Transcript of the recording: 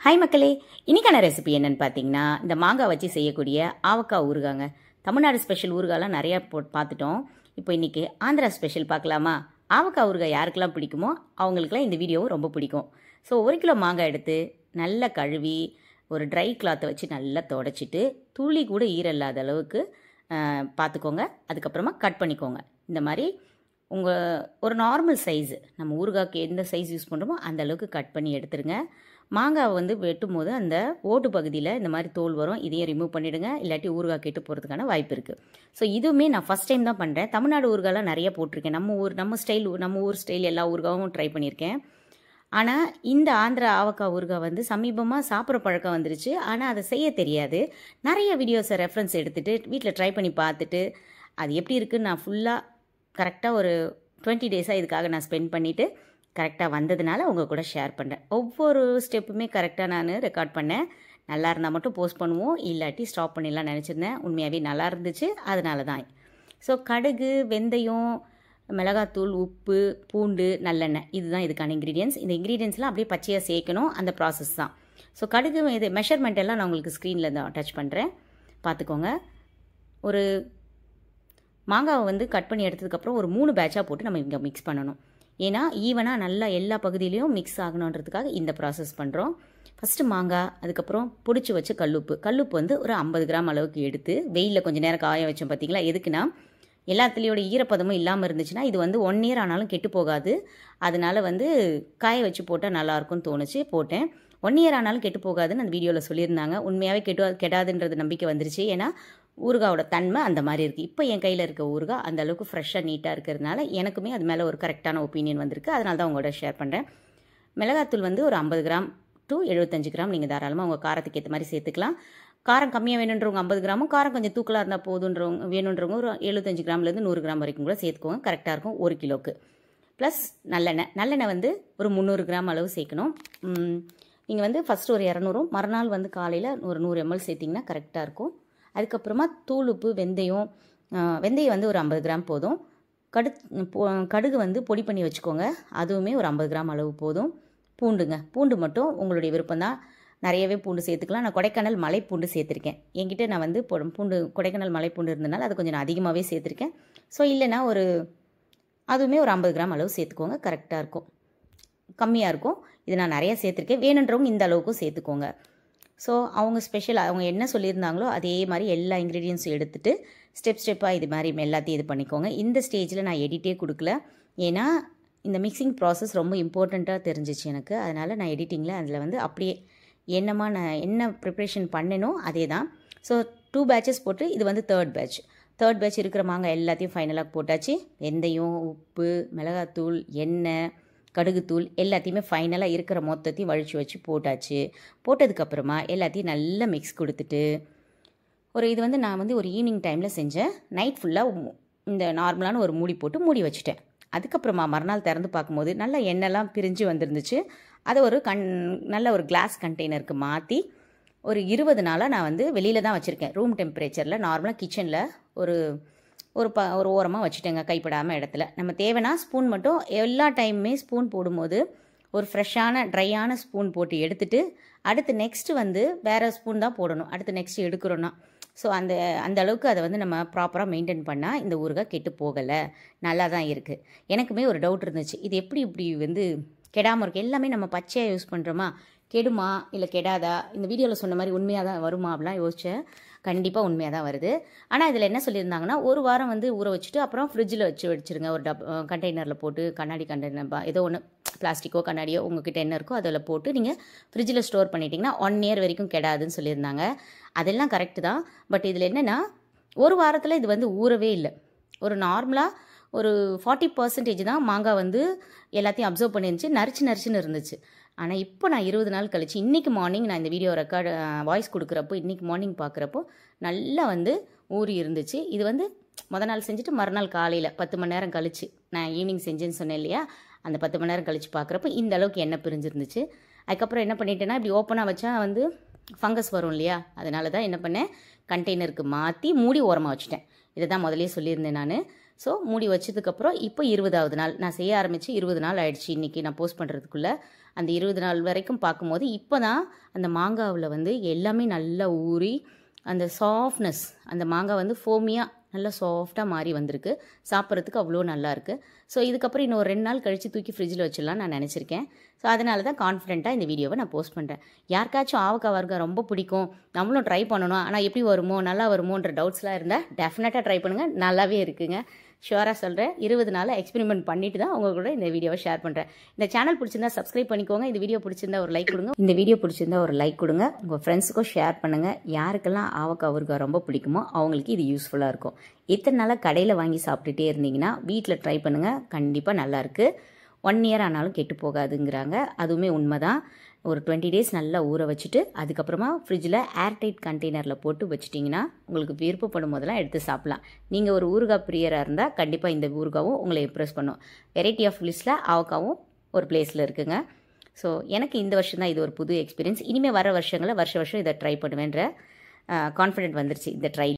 Hi மக்களே, இன்னைக்கான recipe என்னன்னு பார்த்தீங்கன்னா, இந்த மாங்காய் வச்சு செய்யக்கூடிய ஆவக்காய் ஊறுகாங்க. தமிழ்நாடு ஸ்பெஷல் ஊறுகாலாம் நிறையா பார்த்துட்டோம். இப்போ இன்னைக்கு ஆந்திரா ஸ்பெஷல் பார்க்கலாமா? ஆவக்காய் ஊறுகாய் யாருக்கெல்லாம் பிடிக்குமோ அவங்களுக்குலாம் இந்த வீடியோவும் ரொம்ப பிடிக்கும். ஸோ 1 கிலோ மாங்காய் எடுத்து நல்லா கழுவி ஒரு ட்ரை கிளாத்தை வச்சு நல்லா துடைச்சிட்டு துளி கூட ஈரம் இல்லாத அளவுக்கு பார்த்துக்கோங்க. அதுக்கப்புறமா கட் பண்ணிக்கோங்க. இந்த மாதிரி உங்கள் ஒரு நார்மல் சைஸு நம்ம ஊறுகாய்க்கு எந்த சைஸ் யூஸ் பண்ணுறோமோ அந்த அளவுக்கு கட் பண்ணி எடுத்துருங்க. மாங்காவை வந்து வெட்டும் போது அந்த ஓட்டு பகுதியில் இந்த மாதிரி தோல் வரும், இதையும் ரிமூவ் பண்ணிவிடுங்க. இல்லாட்டி ஊறுகாய் கெட்டு போகிறதுக்கான வாய்ப்பு இருக்குது. ஸோ இதுவுமே நான் ஃபஸ்ட் டைம் தான் பண்ணுறேன். தமிழ்நாடு ஊறுகாலாம் நிறைய போட்டிருக்கேன். நம்ம ஊர் ஸ்டைல் எல்லா ஊறுகாவும் ட்ரை பண்ணியிருக்கேன். ஆனால் இந்த ஆந்திரா ஆவக்காய் ஊறுகாய் வந்து சமீபமாக சாப்பிட்ற பழக்கம் வந்துருச்சு. ஆனால் அதை செய்ய தெரியாது. நிறைய வீடியோஸை ரெஃபரன்ஸ் எடுத்துகிட்டு வீட்டில் ட்ரை பண்ணி பார்த்துட்டு அது எப்படி இருக்குதுன்னு நான் ஃபுல்லாக கரெக்டாக ஒரு 20 டேஸாக இதுக்காக நான் ஸ்பெண்ட் பண்ணிவிட்டு கரெக்டாக வந்ததுனால உங்கள் கூட ஷேர் பண்ணுறேன். ஒவ்வொரு ஸ்டெப்புமே கரெக்டாக நான் ரெக்கார்ட் பண்ணேன். நல்லா இருந்தால் மட்டும் போஸ்ட் பண்ணுவோம், இல்லாட்டி ஸ்டாப் பண்ணிடலாம் நினச்சிருந்தேன். உண்மையாகவே நல்லா இருந்துச்சு, அதனால தான். ஸோ கடுகு, வெந்தயம், மிளகாத்தூள், உப்பு, பூண்டு, நல்லெண்ணெய், இதுதான் இதுக்கான இன்க்ரீடியன்ஸ். இந்த இன்க்ரீடியன்ஸ்லாம் அப்படியே பச்சையாக சேர்க்கணும், அந்த ப்ராசஸ் தான். ஸோ கடுகு இது மெஷர்மெண்ட் எல்லாம் நான் உங்களுக்கு ஸ்க்ரீனில் தான் டச் பண்ணுறேன், பார்த்துக்கோங்க. ஒரு மாங்காவை வந்து கட் பண்ணி எடுத்ததுக்கப்புறம் ஒரு 3 பேட்சாக போட்டு நம்ம இங்கே மிக்ஸ் பண்ணணும். ஏன்னா ஈவனாக நல்லா எல்லா பகுதியிலையும் மிக்ஸ் ஆகணுன்றதுக்காக இந்த ப்ராசஸ் பண்ணுறோம். ஃபஸ்ட்டு மாங்காய், அதுக்கப்புறம் பொடிச்சு வச்ச கல்லுப்பு வந்து ஒரு 50 கிராம் அளவுக்கு எடுத்து வெயிலில் கொஞ்சம் நேரம் காய வச்சோம். பார்த்தீங்களா? எதுக்குன்னா எல்லாத்துலேயோட ஈரப்பதமும் இல்லாமல் இருந்துச்சுன்னா இது வந்து 1 இயர் ஆனாலும் கெட்டு போகாது. அதனால வந்து காய வச்சு போட்டால் நல்லாயிருக்கும்னு தோணுச்சு, போட்டேன். 1 இயர் ஆனாலும் கெட்டு போகாதுன்னு அந்த வீடியோவில் சொல்லியிருந்தாங்க. உண்மையாகவே கெடாதுன்றது நம்பிக்கை வந்துருச்சு. ஏன்னா ஊறுகாவோட தன்மை அந்த மாதிரி இருக்குது. இப்போ என் கையில் இருக்க ஊறுகாய் அந்த அளவுக்கு ஃப்ரெஷ்ஷாக நீட்டாக இருக்கிறதுனால எனக்குமே அது மேலே ஒரு கரெக்டான ஒப்பீனியன் வந்திருக்கு. அதனால தான் உங்களோட ஷேர் பண்ணுறேன். மிளகாத்தூள் வந்து ஒரு 50 கிராம் டு 75 கிராம் நீங்கள் தாராளமாக உங்கள் காரத்துக்கு ஏற்ற மாதிரி சேர்த்துக்கலாம். காரம் கம்மியாக வேணுன்றவங்க 50 கிராமும், காரம் கொஞ்சம் தூக்கலாக இருந்தால் வேணுன்றவங்க ஒரு 75 கிராம்லேருந்து 100 கிராம் வரைக்கும் கூட சேர்த்துக்கோங்க. கரெக்டாக இருக்கும் 1 கிலோவுக்கு. ப்ளஸ் நல்லெண்ணெய் வந்து ஒரு 300 கிராம் அளவு சேர்க்கணும். நீங்கள் வந்து ஃபஸ்ட்டு ஒரு 200, மறுநாள் வந்து காலையில் ஒரு 100 ml சேர்த்திங்கன்னா கரெக்டாக இருக்கும். அதுக்கப்புறமா தூள் உப்பு, வெந்தயம் வந்து ஒரு 50 கிராம் போதும். கடுகு வந்து பொடி பண்ணி வச்சுக்கோங்க, அதுவுமே ஒரு 50 கிராம் அளவு போதும். பூண்டு மட்டும் உங்களுடைய விருப்பம் தான், நிறையவே பூண்டு சேர்த்துக்கலாம். நான் கொடைக்கானல் மலைப்பூண்டு சேர்த்துருக்கேன். என்கிட்ட நான் வந்து கொடைக்கானல் மலைப்பூண்டு இருந்ததுனால அது கொஞ்சம் நான் அதிகமாகவே சேர்த்துருக்கேன். ஸோ இல்லைனா அதுவுமே ஒரு 50 கிராம் அளவு சேர்த்துக்கோங்க, கரெக்டாக இருக்கும். கம்மியாக இருக்கும், இது நான் நிறையா சேர்த்துருக்கேன். வேணுன்றவங்க இந்த அளவுக்கும் சேர்த்துக்கோங்க. ஸோ அவங்க என்ன சொல்லியிருந்தாங்களோ அதே மாதிரி எல்லா இன்க்ரீடியன்ஸும் எடுத்துகிட்டு ஸ்டெப்பாக இது மாதிரி எல்லாத்தையும் இது பண்ணிக்கோங்க. இந்த ஸ்டேஜில் நான் எடிட்டே கொடுக்கல, ஏன்னா இந்த மிக்சிங் ப்ராசஸ் ரொம்ப இம்பார்ட்டண்ட்டாக தெரிஞ்சிச்சு எனக்கு. அதனால் நான் எடிட்டிங்கில் அதில் வந்து அப்படியே நான் என்ன ப்ரிப்ரேஷன் பண்ணேனோ அதே தான். ஸோ 2 பேட்சஸ் போட்டு இது வந்து தேர்ட் பேட்ச் இருக்கிற மாங்காய் எல்லாத்தையும் ஃபைனலாக போட்டாச்சு. வெந்தயம், உப்பு, மிளகாத்தூள், எண்ணெய், கடுகுத்தூள் எல்லாத்தையுமே ஃபைனலாக இருக்கிற மொத்தத்தையும் வழித்து வச்சு போட்டாச்சு. போட்டதுக்கப்புறமா எல்லாத்தையும் நல்லா மிக்ஸ் கொடுத்துட்டு இது வந்து நான் வந்து ஒரு ஈவினிங் டைமில் செஞ்சேன். நைட் ஃபுல்லாக இந்த நார்மலான ஒரு மூடி போட்டு மூடி வச்சுட்டேன். அதுக்கப்புறமா மறுநாள் திறந்து பார்க்கும்போது நல்லா எண்ணெய்லாம் பிரிஞ்சு வந்துருந்துச்சு. அதை நல்ல ஒரு கிளாஸ் கண்டெய்னருக்கு மாற்றி ஒரு 20 நாளாக நான் வந்து வெளியில் தான் வச்சுருக்கேன். ரூம் டெம்பரேச்சரில் நார்மலாக கிச்சனில் ஒரு ஓரமாக வச்சுட்டேங்க, கைப்படாமல் இடத்துல. நம்ம தேவைன்னா ஸ்பூன் மட்டும் எல்லா டைமுமே ஸ்பூன் போடும்போது ஒரு ஃப்ரெஷ்ஷான ட்ரையான ஸ்பூன் போட்டு எடுத்துகிட்டு அடுத்து நெக்ஸ்ட்டு வந்து வேறு ஸ்பூன் தான் போடணும். அடுத்து நெக்ஸ்ட்டு எடுக்கிறோன்னா ஸோ அந்த அளவுக்கு அதை வந்து நம்ம ப்ராப்பராக மெயின்டைன் பண்ணால் இந்த ஊறுகாய் கெட்டு போகலை, நல்லா தான் இருக்குது. எனக்குமே ஒரு டவுட் இருந்துச்சு, இது இப்படி வந்து கெடாமல் இருக்குது. எல்லாமே நம்ம பச்சையாக யூஸ் பண்ணுறோமா, கெடுமா இல்லை கெடாதா, இந்த வீடியோவில் சொன்ன மாதிரி உண்மையாக தான் வருமா அப்படிலாம் யோசித்தேன். கண்டிப்பாக உண்மையாக தான் வருது. ஆனால் இதில் என்ன சொல்லியிருந்தாங்கன்னா, 1 வாரம் வந்து ஊற வச்சுட்டு அப்புறம் ஃப்ரிட்ஜில் வச்சுருங்க. ஒரு கண்டெய்னரில் போட்டு, கண்ணாடி கண்டெய்னர் ஏதோ ஒன்று, பிளாஸ்டிக்கோ கண்ணாடியோ உங்ககிட்ட என்ன இருக்கோ அதில் போட்டு நீங்கள் ஃப்ரிட்ஜில் ஸ்டோர் பண்ணிட்டீங்கன்னா 1 இயர் வரைக்கும் கெடாதுன்னு சொல்லியிருந்தாங்க. அதெல்லாம் கரெக்டு தான். பட் இதில் என்னென்னா 1 வாரத்தில் இது வந்து ஊறவே இல்லை. ஒரு நார்மலாக ஒரு 40% தான் மாங்காய் வந்து எல்லாத்தையும் அப்சர்வ் பண்ணிருந்துச்சு, நரிச்சுன்னு இருந்துச்சு. ஆனால் இப்போ நான் 20 நாள் கழிச்சு இன்றைக்கி மார்னிங் நான் இந்த வீடியோ வாய்ஸ் கொடுக்குறப்போ இன்றைக்கி மார்னிங் பார்க்குறப்போ நல்லா வந்து ஊறி இருந்துச்சு. இது வந்து நாள் செஞ்சுட்டு மறுநாள் காலையில் 10 மணி நேரம் கழிச்சு, நான் ஈவினிங் செஞ்சேன்னு சொன்னேன் இல்லையா, அந்த 10 மணி நேரம் கழிச்சு பார்க்குறப்போ இந்த அளவுக்கு எண்ணெய் பிரிஞ்சிருந்துச்சு. அதுக்கப்புறம் என்ன பண்ணிட்டேன்னா, இப்படி ஓப்பனாக வச்சா வந்து ஃபங்கஸ் வரும் இல்லையா, அதனால தான் என்ன பண்ணேன், கண்டெய்னருக்கு மாற்றி மூடி ஓரமாக வச்சுட்டேன். இதை தான் முதலே சொல்லியிருந்தேன் நான். ஸோ மூடி வச்சதுக்கப்புறம் இப்போ 20வது நாள் நான் செய்ய ஆரம்பித்து 20 நாள் ஆயிடுச்சு இன்றைக்கி நான் போஸ்ட் பண்ணுறதுக்குள்ளே. அந்த 20 நாள் வரைக்கும் பார்க்கும்போது இப்போ தான் அந்த மாங்காவில் வந்து எல்லாமே நல்லா ஊறி அந்த சாஃப்ட்னஸ், அந்த மாங்காய் வந்து ஃபோமியாக நல்லா சாஃப்டாக மாறி வந்திருக்கு. சாப்பிட்றதுக்கு அவ்வளோ நல்லாயிருக்கு. ஸோ இதுக்கப்புறம் இன்னும் ஒரு 2 நாள் கழித்து தூக்கி ஃப்ரிட்ஜில் வச்சிடலாம் நான் நினச்சிருக்கேன். ஸோ அதனால தான் கான்ஃபிடென்ட்டாக இந்த வீடியோவை நான் போஸ்ட் பண்ணுறேன். யாருக்காச்சும் ஆவக்காய் வர்க்கம் ரொம்ப பிடிக்கும், நம்மளும் ட்ரை பண்ணணும், ஆனால் எப்படி வருமோ நல்லா வருமோன்ற டவுட்ஸ்லாம் இருந்தால் டெஃபினட்டாக ட்ரை பண்ணுங்கள். நல்லாவே இருக்குங்க. ஷுவராக சொல்கிறேன். 20 நாள் எக்ஸ்பெரிமெண்ட் பண்ணிட்டு தான் உங்கள் கூட இந்த வீடியோவை ஷேர் பண்ணுறேன். இந்த சேனல் பிடிச்சிருந்தா சப்ஸ்கிரைப் பண்ணிக்கோங்க. இந்த வீடியோ பிடிச்சிருந்தா ஒரு லைக் கொடுங்க. உங்கள் ஃப்ரெண்ட்ஸுக்கும் ஷேர் பண்ணுங்கள். யாருக்கெல்லாம் ஆவக்காய் ஊறுகாய் ரொம்ப பிடிக்குமோ அவங்களுக்கு இது யூஸ்ஃபுல்லாக இருக்கும். இத்தனை நாளாக கடையில் வாங்கி சாப்பிட்டுட்டே இருந்தீங்கன்னா வீட்டில் ட்ரை பண்ணுங்கள். கண்டிப்பாக நல்லாயிருக்கு. 1 இயர் ஆனாலும் கெட்டு போகாதுங்கிறாங்க. அதுவுமே உண்மை தான். ஒரு 20 டேஸ் நல்லா ஊற வச்சுட்டு அதுக்கப்புறமா ஃப்ரிட்ஜில் ஏர்டைட் கண்டெய்னரில் போட்டு வச்சிட்டிங்கன்னா உங்களுக்கு விருப்பப்படும் போதெல்லாம் எடுத்து சாப்பிட்லாம். நீங்கள் ஒரு ஊறுகாய் பிரியராக இருந்தால் கண்டிப்பாக இந்த ஊறுகாவும் உங்களை இம்ப்ரெஸ் பண்ணும். வெரைட்டி ஆஃப் லிஸ்ட்டில் ஆவக்காவும் ஒரு பிளேஸில் இருக்குங்க. ஸோ எனக்கு இந்த வருஷம் தான் இது ஒரு புது எக்ஸ்பீரியன்ஸ். இனிமேல் வர வருஷங்களில் வருஷம் இதை ட்ரை பண்ணுவேன்ற கான்ஃபிடென்ட் வந்துருச்சு இந்த ட்ரை